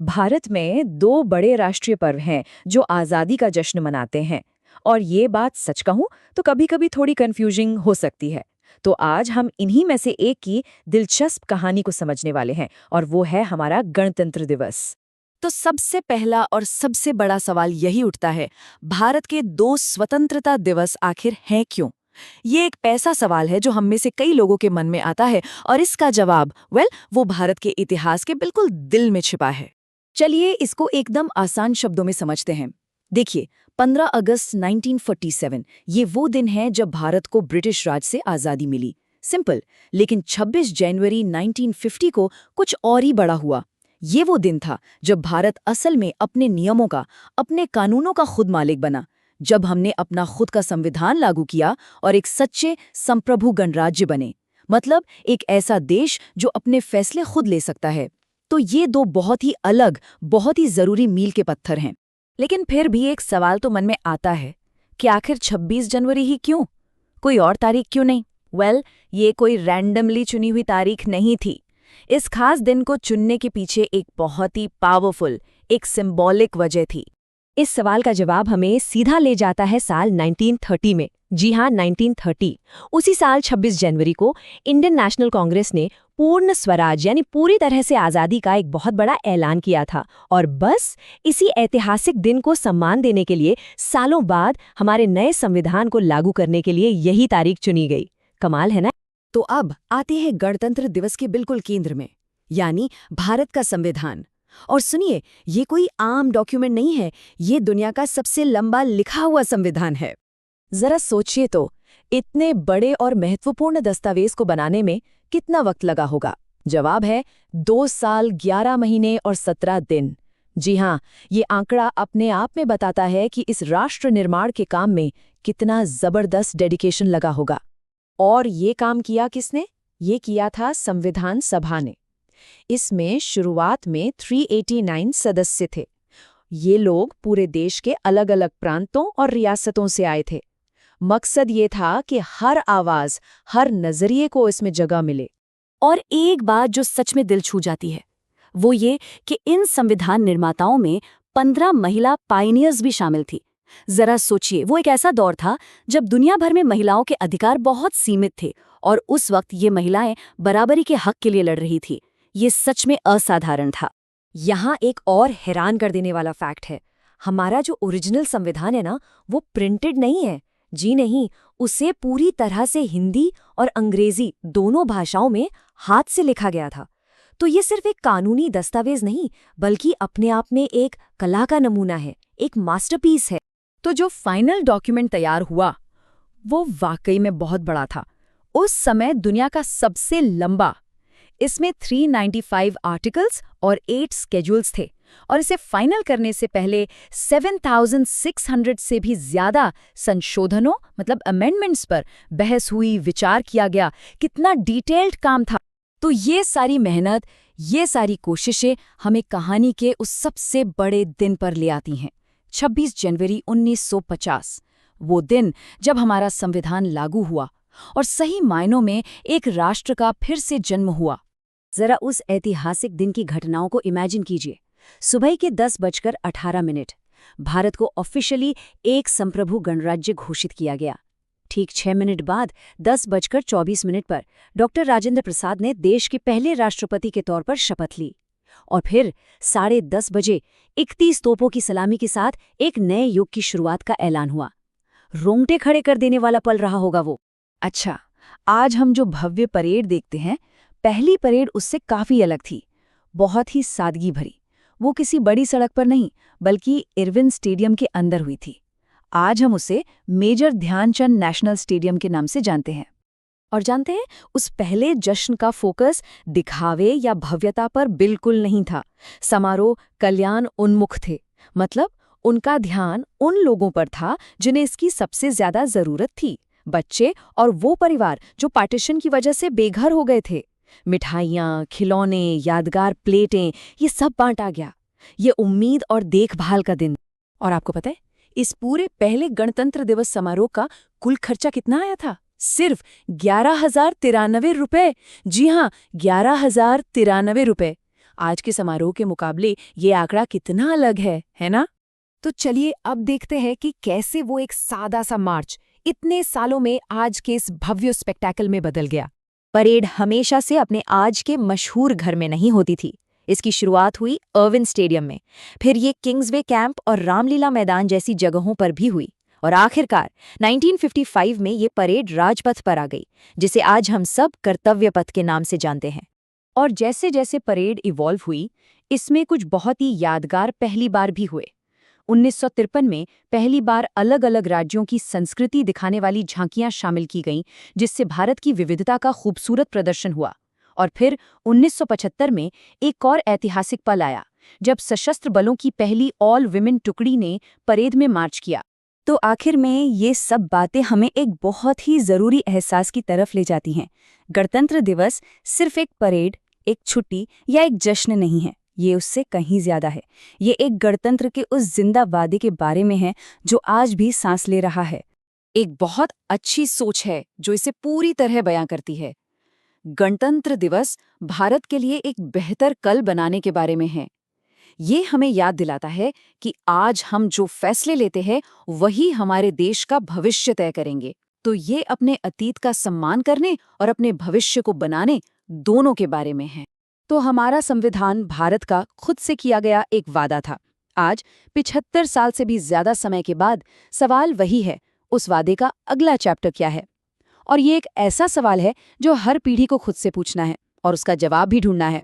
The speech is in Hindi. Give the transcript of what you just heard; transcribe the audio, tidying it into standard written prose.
भारत में दो बड़े राष्ट्रीय पर्व हैं जो आज़ादी का जश्न मनाते हैं। और ये बात सच कहूं तो कभी-कभी थोड़ी कंफ्यूजिंग हो सकती है। तो आज हम इन्हीं में से एक की दिलचस्प कहानी को समझने वाले हैं, और वो है हमारा गणतंत्र दिवस। तो सबसे पहला और सबसे बड़ा सवाल यही उठता है, भारत के दो स्वतंत्रता दिवस आखिर हैं क्यों? ये एक ऐसा सवाल है जो हम में से कई लोगों के मन में आता है, और इसका जवाब वो भारत के इतिहास के बिल्कुल दिल में छिपा है। चलिए इसको एकदम आसान शब्दों में समझते हैं। देखिए, 15 अगस्त 1947 ये वो दिन है जब भारत को ब्रिटिश राज से आज़ादी मिली। सिंपल। लेकिन 26 जनवरी 1950 को कुछ और ही बड़ा हुआ। ये वो दिन था जब भारत असल में अपने नियमों का, अपने कानूनों का खुद मालिक बना, जब हमने अपना खुद का संविधान लागू किया और एक सच्चे संप्रभु गणराज्य बने। मतलब एक ऐसा देश जो अपने फैसले खुद ले सकता है। तो ये दो बहुत ही अलग, बहुत ही जरूरी मील के पत्थर हैं। लेकिन फिर भी एक सवाल तो मन में आता है कि आखिर 26 जनवरी ही क्यों? कोई और तारीख क्यों नहीं? ये कोई रैंडमली चुनी हुई तारीख नहीं थी। इस खास दिन को चुनने के पीछे एक बहुत ही पावरफुल, एक सिंबॉलिक वजह थी। इस सवाल का जवाब हमें सीधा ले जाता है साल 1930 में। जी हाँ, 1930। उसी साल 26 जनवरी को इंडियन नेशनल कांग्रेस ने पूर्ण स्वराज यानी पूरी तरह से आज़ादी का एक बहुत बड़ा ऐलान किया था। और बस इसी ऐतिहासिक दिन को सम्मान देने के लिए सालों बाद हमारे नए संविधान को लागू करने के लिए यही तारीख चुनी गई। कमाल है ना? तो अब आते हैं गणतंत्र दिवस के बिल्कुल केंद्र में, यानी भारत का संविधान। और सुनिए, ये कोई आम डॉक्यूमेंट नहीं है, ये दुनिया का सबसे लंबा लिखा हुआ संविधान है। जरा सोचिए तो, इतने बड़े और महत्वपूर्ण दस्तावेज को बनाने में कितना वक्त लगा होगा? जवाब है 2 साल 11 महीने और 17 दिन। जी हाँ, ये आंकड़ा अपने आप में बताता है कि इस राष्ट्र निर्माण के काम में कितना जबरदस्त डेडिकेशन लगा होगा। और ये काम किया किसने? ये किया था संविधान सभा ने। इसमें शुरुआत में 389 सदस्य थे। ये लोग पूरे देश के अलग-अलग प्रांतों और रियासतों से आए थे। मकसद ये था कि हर आवाज, हर नजरिए को इसमें जगह मिले। और एक बात जो सच में दिल छू जाती है, वो ये कि इन संविधान निर्माताओं में 15 महिला पायनियर्स भी शामिल थी। जरा सोचिए, वो एक ऐसा दौर था जब दुनिया भर में महिलाओं के अधिकार बहुत सीमित थे, और उस वक्त ये महिलाएं बराबरी के हक के लिए लड़ रही थी। ये सच में असाधारण था। यहाँ एक और हैरान कर देने वाला फैक्ट है। हमारा जो ओरिजिनल संविधान है ना, वो प्रिंटेड नहीं है। जी नहीं, उसे पूरी तरह से हिंदी और अंग्रेजी दोनों भाषाओं में हाथ से लिखा गया था। तो ये सिर्फ एक कानूनी दस्तावेज नहीं, बल्कि अपने आप में एक कला का नमूना है, एक मास्टरपीस है। तो जो फाइनल डॉक्यूमेंट तैयार हुआ, वो वाकई में बहुत बड़ा था। उस समय दुनिया का सबसे लंबा। इसमें 395 आर्टिकल्स और 8 स्केड्यूल्स थे, और इसे फाइनल करने से पहले 7,600 से भी ज्यादा संशोधनों, मतलब अमेंडमेंट्स पर बहस हुई, विचार किया गया। कितना डिटेल्ड काम था। तो ये सारी मेहनत, ये सारी कोशिशें हमें कहानी के उस सबसे बड़े दिन पर ले आती हैं, 26 जनवरी 1950। वो दिन जब हमारा संविधान लागू हुआ और सही मायनों में एक राष्ट्र का फिर से जन्म हुआ। जरा उस ऐतिहासिक दिन की घटनाओं को इमेजिन कीजिए। सुबह के 10:18, भारत को ऑफिशियली एक संप्रभु गणराज्य घोषित किया गया। ठीक 6 मिनट बाद 10:24 पर डॉक्टर राजेंद्र प्रसाद ने देश के पहले राष्ट्रपति के तौर पर शपथ ली। और फिर 10:30 बजे 31 तोपों की सलामी के साथ एक नए युग की शुरुआत का ऐलान हुआ। रोंगटे खड़े कर देने वाला पल रहा होगा वो। अच्छा, आज हम जो भव्य परेड देखते हैं, पहली परेड उससे काफी अलग थी। बहुत ही सादगी भरी। वो किसी बड़ी सड़क पर नहीं, बल्कि इरविन स्टेडियम के अंदर हुई थी। आज हम उसे मेजर ध्यानचंद नेशनल स्टेडियम के नाम से जानते हैं। और जानते हैं, उस पहले जश्न का फोकस दिखावे या भव्यता पर बिल्कुल नहीं था। समारोह कल्याण उन्मुख थे। मतलब उनका ध्यान उन लोगों पर था जिन्हें इसकी सबसे ज्यादा जरूरत थी। बच्चे और वो परिवार जो पार्टीशन की वजह से बेघर हो गए थे। मिठाइयाँ, खिलौने, यादगार प्लेटें, ये सब बांटा गया। ये उम्मीद और देखभाल का दिन। और आपको पता है, इस पूरे पहले गणतंत्र दिवस समारोह का कुल खर्चा कितना आया था? सिर्फ 11,093 रुपए। जी हाँ, 11,093 रुपए। आज के समारोह के मुकाबले ये आंकड़ा कितना अलग है ना? तो चलिए अब देखते हैं कि कैसे वो एक सादा सा मार्च इतने सालों में आज के इस भव्य स्पेक्टेकल में बदल गया। परेड हमेशा से अपने आज के मशहूर घर में नहीं होती थी। इसकी शुरुआत हुई अर्विन स्टेडियम में, फिर ये किंग्सवे कैंप और रामलीला मैदान जैसी जगहों पर भी हुई, और आखिरकार 1955 में ये परेड राजपथ पर आ गई, जिसे आज हम सब कर्तव्य पथ के नाम से जानते हैं। और जैसे जैसे परेड इवॉल्व हुई, इसमें कुछ बहुत ही यादगार पहली बार भी हुए। 1953 में पहली बार अलग अलग राज्यों की संस्कृति दिखाने वाली झांकियां शामिल की गईं, जिससे भारत की विविधता का खूबसूरत प्रदर्शन हुआ। और फिर 1975 में एक और ऐतिहासिक पल आया, जब सशस्त्र बलों की पहली ऑल विमेन टुकड़ी ने परेड में मार्च किया। तो आखिर में ये सब बातें हमें एक बहुत ही ज़रूरी एहसास की तरफ ले जाती हैं। गणतंत्र दिवस सिर्फ एक परेड, एक छुट्टी या एक जश्न नहीं है, ये उससे कहीं ज़्यादा है। ये एक गणतंत्र के उस जिंदा वादे के बारे में है जो आज भी सांस ले रहा है। एक बहुत अच्छी सोच है जो इसे पूरी तरह बयां करती है। गणतंत्र दिवस भारत के लिए एक बेहतर कल बनाने के बारे में है। ये हमें याद दिलाता है कि आज हम जो फैसले लेते हैं वही हमारे देश का भविष्य तय करेंगे। तो ये अपने अतीत का सम्मान करने और अपने भविष्य को बनाने दोनों के बारे में है। तो हमारा संविधान भारत का खुद से किया गया एक वादा था। आज 75 साल से भी ज्यादा समय के बाद सवाल वही है, उस वादे का अगला चैप्टर क्या है? और ये एक ऐसा सवाल है जो हर पीढ़ी को खुद से पूछना है और उसका जवाब भी ढूंढना है।